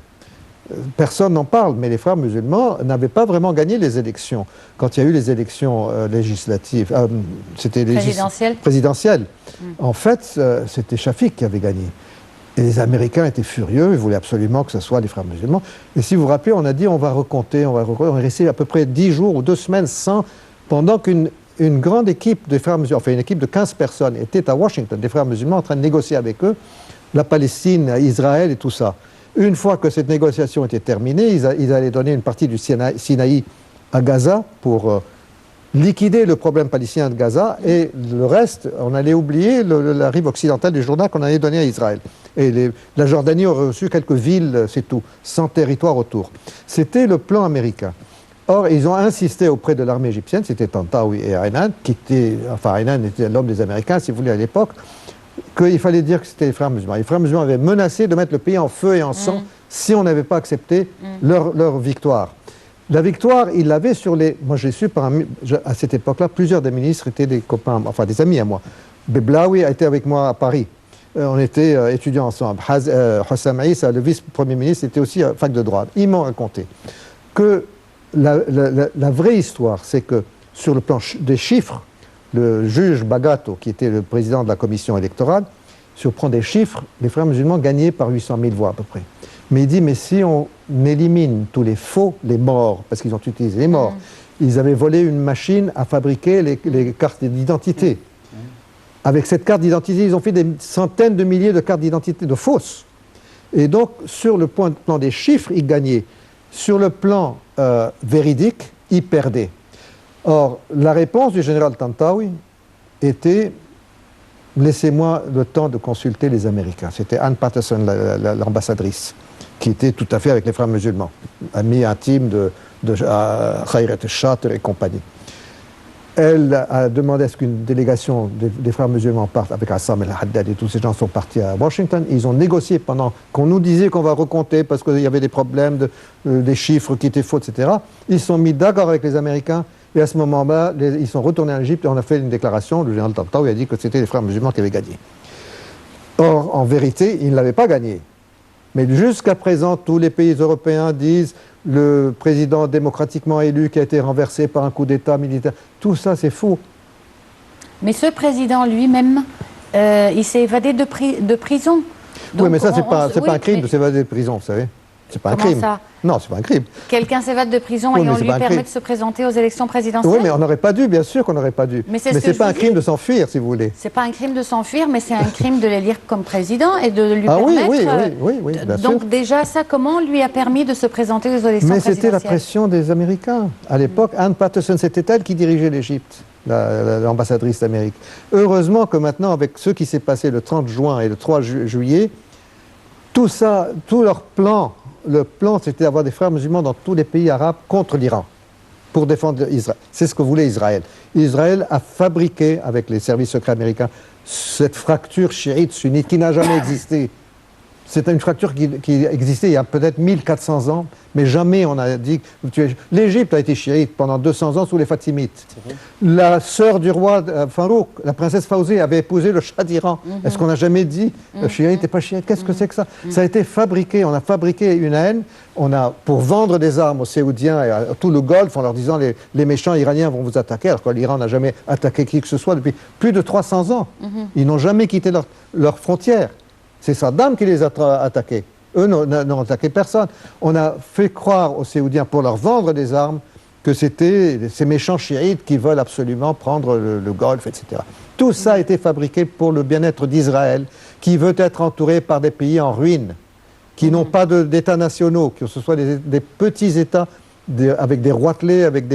Personne n'en parle, mais les frères musulmans n'avaient pas vraiment gagné les élections. Quand il y a eu les élections législatives, c'était présidentielles. En fait, c'était Shafik qui avait gagné. Et les Américains étaient furieux, ils voulaient absolument que ce soit les frères musulmans. Et si vous vous rappelez, on a dit on va recompter, on est resté à peu près 10 jours ou 2 semaines pendant qu'une grande équipe des frères musulmans, enfin une équipe de 15 personnes était à Washington, des frères musulmans en train de négocier avec eux, la Palestine, Israël et tout ça. Une fois que cette négociation était terminée, ils allaient donner une partie du Sinaï à Gaza pour liquider le problème palestinien de Gaza, et le reste, on allait oublier la rive occidentale du Jourdain qu'on allait donner à Israël. Et la Jordanie aurait reçu quelques villes, c'est tout, sans territoire autour. C'était le plan américain. Or, ils ont insisté auprès de l'armée égyptienne, c'était Tantawi et Aynan, Aynan était l'homme des Américains, si vous voulez, à l'époque, qu'il fallait dire que c'était les frères musulmans. Les frères musulmans avaient menacé de mettre le pays en feu et en sang si on n'avait pas accepté leur victoire. La victoire, ils l'avaient sur les... Moi, j'ai su, à cette époque-là, plusieurs des ministres étaient des copains, enfin des amis à moi. Beblaoui a été avec moi à Paris. On était étudiants ensemble. Hossam Aïssa, le vice-premier ministre, était aussi à fac de droit. Ils m'ont raconté que la vraie histoire, c'est que sur le plan des chiffres, le juge Bagato, qui était le président de la commission électorale, si on prend des chiffres, les frères musulmans gagnaient par 800 000 voix à peu près. Mais il dit, mais si on élimine tous les faux, les morts, parce qu'ils ont utilisé les morts, ils avaient volé une machine à fabriquer les cartes d'identité. Avec cette carte d'identité, ils ont fait des centaines de milliers de cartes d'identité de fausses. Et donc, sur le plan des chiffres, ils gagnaient. Sur le plan véridique, ils perdaient. Or, la réponse du général Tantawi était « Laissez-moi le temps de consulter les Américains ». C'était Ann Patterson, l'ambassadrice, qui était tout à fait avec les frères musulmans, amie intime de Khayrat al-Shatir et compagnie. Elle a demandé à ce qu'une délégation des frères musulmans parte avec Assam el-Haddad, et tous ces gens sont partis à Washington. Ils ont négocié pendant qu'on nous disait qu'on va recompter parce qu'il y avait des problèmes, des chiffres qui étaient faux, etc. Ils se sont mis d'accord avec les Américains. Et à ce moment-là, ils sont retournés en Égypte et on a fait une déclaration. Le général Tantawi a dit que c'était les frères musulmans qui avaient gagné. Or, en vérité, ils ne l'avaient pas gagné. Mais jusqu'à présent, tous les pays européens disent le président démocratiquement élu qui a été renversé par un coup d'État militaire. Tout ça, c'est faux. Mais ce président lui-même, il s'est évadé de prison. Donc, oui, mais ça, c'est pas un crime de s'évader de prison, vous savez. C'est pas un crime. Ça? Non, c'est pas un crime. Quelqu'un s'évade de prison et on lui permet de se présenter aux élections présidentielles? Oui, mais on n'aurait pas dû, bien sûr qu'on n'aurait pas dû. Mais c'est pas un crime de s'enfuir, si vous voulez. C'est pas un crime de s'enfuir, mais c'est un crime de l'élire comme président et de lui permettre... Oui, bien sûr. Donc déjà, ça, comment lui a permis de se présenter aux élections présidentielles? Mais c'était la pression des Américains. À l'époque, Ann Patterson, c'était elle qui dirigeait l'Égypte, l'ambassadrice d'Amérique. Heureusement que maintenant, avec ce qui s'est passé le 30 juin et le 3 juillet, tout ça, tout leur plan... Le plan, c'était d'avoir des frères musulmans dans tous les pays arabes contre l'Iran, pour défendre Israël. C'est ce que voulait Israël. Israël a fabriqué, avec les services secrets américains, cette fracture chiite-sunnite qui n'a jamais existé. C'est une fracture qui existait il y a peut-être 1400 ans, mais jamais on a dit... L'Égypte a été chiite pendant 200 ans sous les Fatimites. La sœur du roi Farouk, la princesse Fawzi, avait épousé le Shah d'Iran. Est-ce qu'on n'a jamais dit chiite et pas chiite? Qu'est-ce que c'est que ça? Ça a été fabriqué, on a fabriqué une haine, pour vendre des armes aux Saoudiens et à tout le Golfe en leur disant les méchants iraniens vont vous attaquer, alors que l'Iran n'a jamais attaqué qui que ce soit depuis plus de 300 ans. Ils n'ont jamais quitté leurs frontières. C'est Saddam qui les a attaqués. Eux n'ont attaqué personne. On a fait croire aux Saoudiens, pour leur vendre des armes, que c'était ces méchants chiites qui veulent absolument prendre le Golfe, etc. Tout ça a été fabriqué pour le bien-être d'Israël, qui veut être entouré par des pays en ruine, qui n'ont pas d'États nationaux, que ce soit des petits États avec des roitelets, avec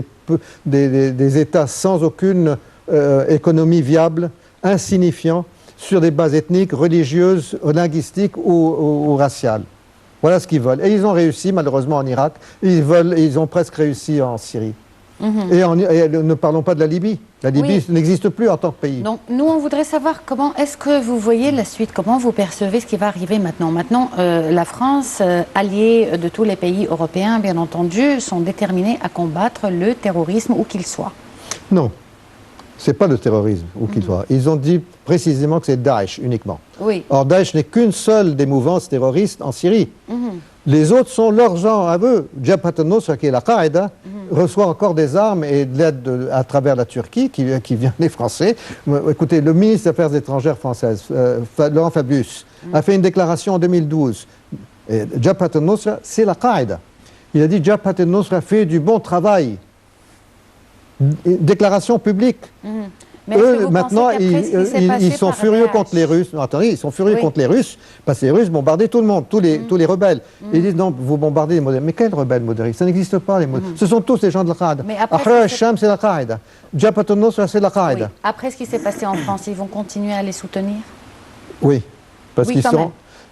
des États sans aucune économie viable, insignifiants, sur des bases ethniques, religieuses, linguistiques ou raciales. Voilà ce qu'ils veulent. Et ils ont réussi, malheureusement, en Irak. Ils ont presque réussi en Syrie. Et ne parlons pas de la Libye. La Libye n'existe plus en tant que pays. Donc, nous, on voudrait savoir comment est-ce que vous voyez la suite, comment vous percevez ce qui va arriver maintenant. Maintenant, la France, alliée de tous les pays européens, bien entendu, sont déterminés à combattre le terrorisme où qu'il soit. Non. Ce n'est pas le terrorisme, où qu'il soit. Ils ont dit précisément que c'est Daesh uniquement. Oui. Or, Daesh n'est qu'une seule des mouvances terroristes en Syrie. Les autres sont leurs gens à eux. Jabhat al-Nusra, qui est la Qaïda, reçoit encore des armes et de l'aide à travers la Turquie, qui vient des Français. Écoutez, le ministre des Affaires étrangères française, Laurent Fabius, a fait une déclaration en 2012. Jabhat al-Nusra, c'est la Qaïda. Il a dit Jabhat al-Nusra fait du bon travail. Déclaration publique. Mais eux, maintenant, ils sont furieux contre les Russes. Non, attendez, ils sont furieux contre les Russes, parce que les Russes bombardaient tout le monde, tous les rebelles. Ils disent non, vous bombardez les modérés. Mais quels rebelles modérés? Ça n'existe pas, les modérés. Ce sont tous les gens de la Qaïda. Ahrar al-Sham, c'est la Qaïda. Jabhat al-Nusra, c'est la Qaïda. Oui. Après ce qui s'est passé en France, ils vont continuer à les soutenir? Oui, parce qu'ils quand même.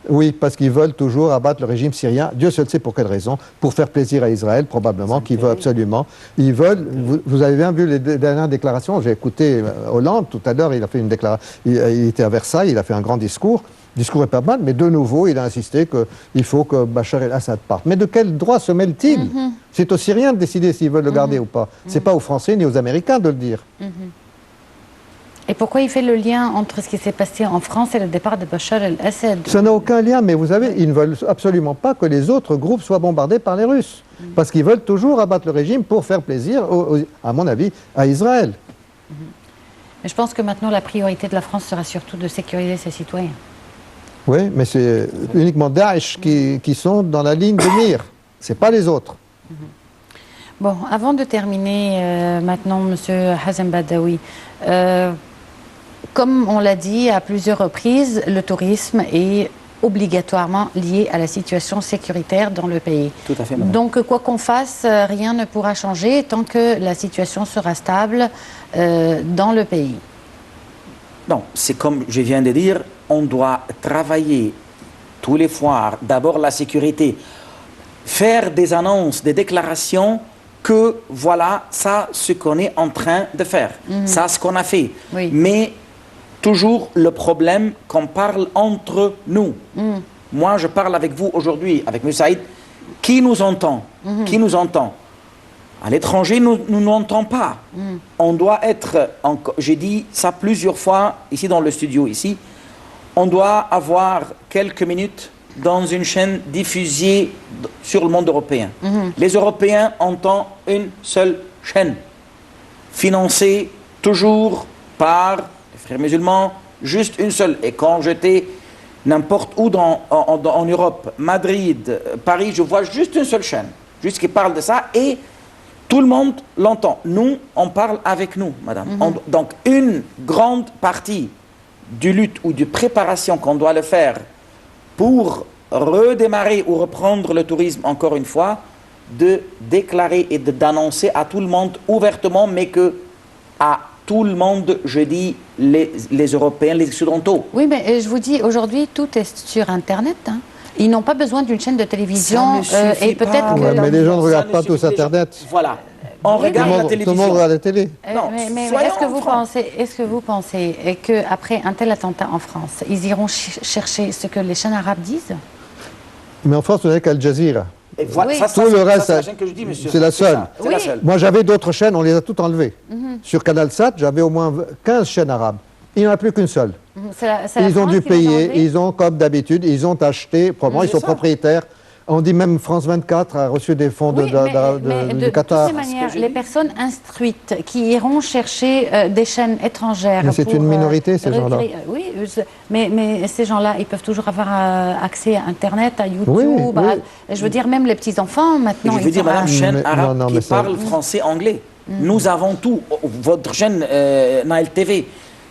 Oui, parce qu'ils veulent toujours abattre le régime syrien. Dieu seul sait pour quelle raison. Pour faire plaisir à Israël, probablement, qui veut absolument. Ils veulent. Vous avez bien vu les dernières déclarations. J'ai écouté Hollande tout à l'heure. Il a fait une déclaration. Il était à Versailles. Il a fait un grand discours. Le discours est pas mal, mais de nouveau, il a insisté qu'il faut que Bachar el-Assad parte. Mais de quel droit se mêle-t-il? C'est aux Syriens de décider s'ils veulent le garder ou pas. C'est pas aux Français ni aux Américains de le dire. Et pourquoi il fait le lien entre ce qui s'est passé en France et le départ de Bachar el-Assad? Ça n'a aucun lien, mais vous savez, ils ne veulent absolument pas que les autres groupes soient bombardés par les Russes. Parce qu'ils veulent toujours abattre le régime pour faire plaisir, à mon avis, à Israël. Mais je pense que maintenant, la priorité de la France sera surtout de sécuriser ses citoyens. Oui, mais c'est uniquement Daesh qui sont dans la ligne de mire. Ce n'est pas les autres. Bon, avant de terminer, maintenant, Monsieur Hazem Badaoui, comme on l'a dit à plusieurs reprises, le tourisme est obligatoirement lié à la situation sécuritaire dans le pays. Tout à fait, madame. Donc, quoi qu'on fasse, rien ne pourra changer tant que la situation sera stable dans le pays. Non, c'est comme je viens de dire, on doit travailler tous les foires, d'abord la sécurité, faire des annonces, des déclarations que voilà, ça, ce qu'on est en train de faire, ça, ce qu'on a fait. Oui. Mais toujours le problème qu'on parle entre nous. Moi, je parle avec vous aujourd'hui, avec M. Saïd, qui nous entend? Qui nous entend? À l'étranger, nous n'entendons pas. On doit être, j'ai dit ça plusieurs fois ici dans le studio, ici, on doit avoir quelques minutes dans une chaîne diffusée sur le monde européen. Les Européens entendent une seule chaîne, financée toujours par les frères musulmans, juste une seule. Et quand j'étais n'importe où en Europe, Madrid, Paris, je vois juste une seule chaîne, juste qui parle de ça, et tout le monde l'entend. Nous, on parle avec nous, madame. Donc, une grande partie du lutte ou de préparation qu'on doit le faire pour redémarrer ou reprendre le tourisme, encore une fois, de déclarer et d'annoncer à tout le monde ouvertement, mais que à tout le monde, je dis les Européens, les Occidentaux. Oui, mais je vous dis, aujourd'hui, tout est sur Internet. Hein. Ils n'ont pas besoin d'une chaîne de télévision. Et peut-être que... Ouais, mais les gens ne regardent pas tous Internet. Voilà. On regarde la télévision. Tout le monde regarde la télé. Non, mais est-ce que vous pensez qu'après un tel attentat en France, ils iront chercher ce que les chaînes arabes disent? Mais en France, vous n'avez qu'Al Jazeera. Et voilà, oui. Tout le reste, c'est la seule. C'est la seule. Moi, j'avais d'autres chaînes, on les a toutes enlevées. Sur Canal Sat, j'avais au moins 15 chaînes arabes. Il n'y en a plus qu'une seule. Ils ont dû payer, ils ont, comme d'habitude, ils ont acheté, probablement ils sont propriétaires On dit même France 24 a reçu des fonds Oui, du Qatar. toutes les manières, les personnes instruites qui iront chercher des chaînes étrangères. Mais c'est pour, une minorité, ces gens-là. Oui, mais ces gens-là, ils peuvent toujours avoir accès à Internet, à YouTube. Oui. Je veux dire, même les petits-enfants, maintenant. Je veux dire, madame, chaîne arabe non, qui mais ça- parle français, anglais. Nous avons tout. Votre chaîne Nile TV,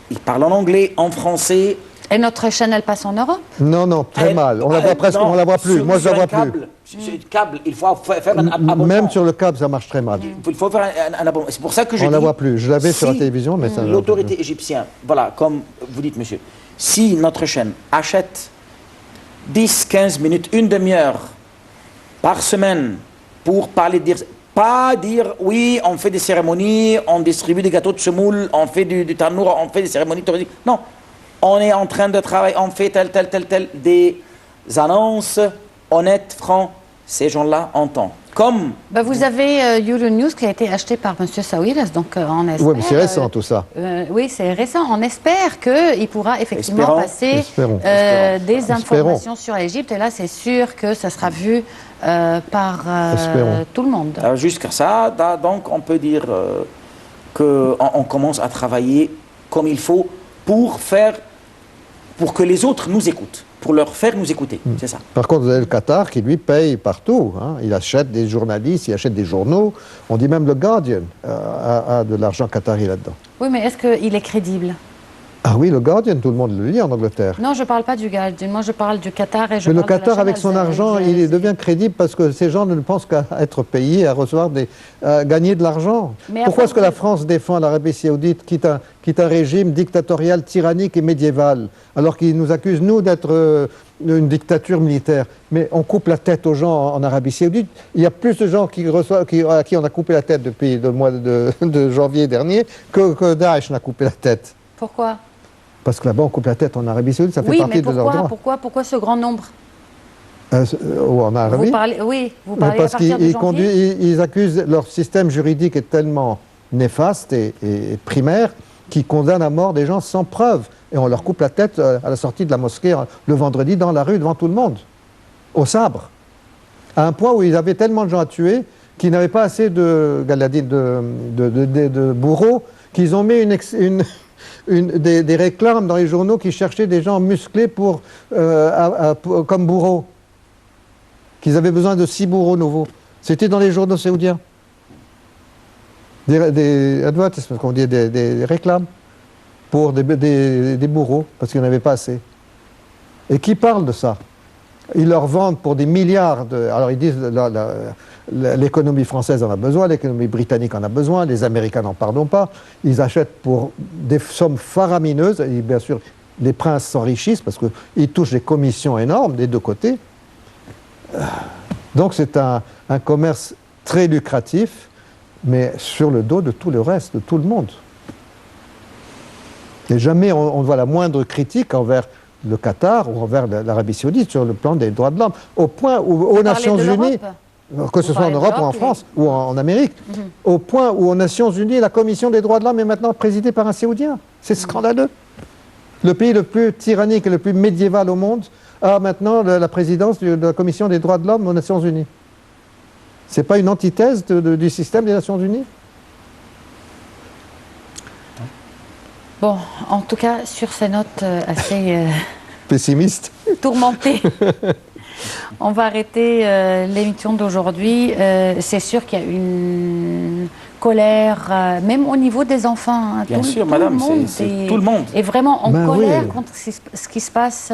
il parle en anglais, en français. Et notre chaîne, elle passe en Europe? Non, très mal. On la voit presque, on la voit plus. Moi, je la vois plus. Sur le câble, il faut faire un abonnement. Même sur le câble, ça marche très mal. Il faut faire un abonnement. C'est pour ça que je dis... On la voit plus. Je l'avais sur la télévision, mais ça... L'autorité égyptienne, voilà, comme vous dites, monsieur, si notre chaîne achète 10, 15 minutes, une demi-heure par semaine pour parler, pas dire, oui, on fait des cérémonies, on distribue des gâteaux de semoule, on fait du tanour, on fait des cérémonies touristiques. Non, on est en train de travailler, on fait tel, des annonces honnêtes, francs. Ces gens-là entendent. Comme... vous avez Euronews qui a été acheté par M. Saouiras, donc on espère... Oui, mais c'est récent tout ça. Oui, c'est récent. On espère qu'il pourra effectivement passer des informations sur l'Égypte. Et là, c'est sûr que ça sera vu par tout le monde. Jusqu'à ça, donc on peut dire qu'on commence à travailler comme il faut pour que les autres nous écoutent, pour leur faire nous écouter, c'est ça. Par contre, vous avez le Qatar qui, lui, paye partout. Il achète des journalistes, il achète des journaux. On dit même le Guardian a de l'argent qatari là-dedans. Oui, mais est-ce qu'il est crédible? Ah oui, le Guardian, tout le monde le lit en Angleterre. Non, je ne parle pas du Guardian. Moi, je parle du Qatar et Mais le Qatar, avec son argent, il devient crédible parce que ces gens ne pensent qu'à être payés, à gagner de l'argent. Pourquoi est-ce que la France défend l'Arabie Saoudite, quitte un régime dictatorial, tyrannique et médiéval, alors qu'ils nous accusent, nous, d'être une dictature militaire? Mais on coupe la tête aux gens en Arabie Saoudite. Il y a plus de gens à qui on a coupé la tête depuis le mois de janvier dernier que Daesh n'a coupé la tête. Pourquoi? Parce que là-bas, on coupe la tête en Arabie Saoudite, ça fait partie de leurs droits. Pourquoi ce grand nombre? En Arabie? Vous parlez parce à partir de janvier. Ils accusent, leur système juridique est tellement néfaste et primaire qu'ils condamnent à mort des gens sans preuve. Et on leur coupe la tête à la sortie de la mosquée le vendredi dans la rue devant tout le monde, au sabre. À un point où ils avaient tellement de gens à tuer qu'ils n'avaient pas assez de bourreaux qu'ils ont mis des réclames dans les journaux qui cherchaient des gens musclés comme bourreaux. Qu'ils avaient besoin de 6 bourreaux nouveaux. C'était dans les journaux saoudiens. Des advertisements, qu'on dit, des réclames pour des bourreaux, parce qu'il n'y en avait pas assez. Et qui parle de ça? Ils leur vendent pour des milliards de... Alors ils disent l'économie française en a besoin, l'économie britannique en a besoin, les Américains n'en parlons pas. Ils achètent pour des sommes faramineuses, et bien sûr les princes s'enrichissent parce qu'ils touchent des commissions énormes des deux côtés. Donc c'est un commerce très lucratif, mais sur le dos de tout le reste, de tout le monde. Et jamais on voit la moindre critique envers le Qatar ou envers l'Arabie Saoudite sur le plan des droits de l'homme, au point où aux Nations Unies, que ce soit en Europe ou en France ou en Amérique, au point où aux Nations Unies, la Commission des droits de l'homme est maintenant présidée par un Saoudien. C'est scandaleux. Le pays le plus tyrannique et le plus médiéval au monde a maintenant la présidence de la Commission des droits de l'homme aux Nations Unies. C'est pas une antithèse du système des Nations Unies? Bon, en tout cas, sur ces notes assez pessimiste, tourmentées, on va arrêter l'émission d'aujourd'hui. C'est sûr qu'il y a une colère, même au niveau des enfants. Bien sûr, madame, c'est tout le monde. Est vraiment en colère contre ce qui se passe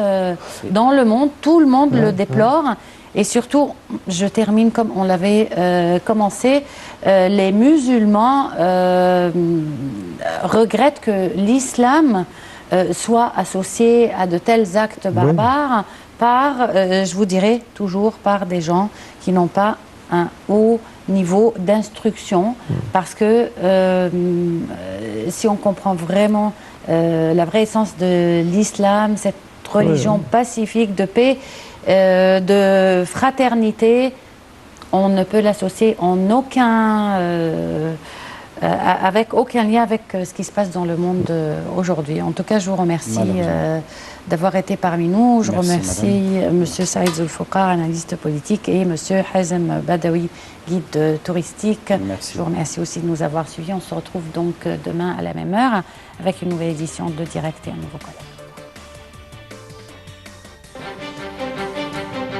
dans le monde. Tout le monde le déplore. Et surtout, je termine comme on l'avait commencé, les musulmans regrettent que l'islam soit associé à de tels actes barbares par, je vous dirais, toujours par des gens qui n'ont pas un haut niveau d'instruction. Parce que si on comprend vraiment la vraie essence de l'islam, cette religion pacifique, de paix, de fraternité, on ne peut l'associer en aucun avec aucun lien avec ce qui se passe dans le monde aujourd'hui. En tout cas, je vous remercie d'avoir été parmi nous. Je remercie M. Saïd Zulfouqa, analyste politique, et M. Hazem Badawi, guide touristique. Merci. Je vous remercie aussi de nous avoir suivis. On se retrouve donc demain à la même heure avec une nouvelle édition de Direct et un nouveau collègue.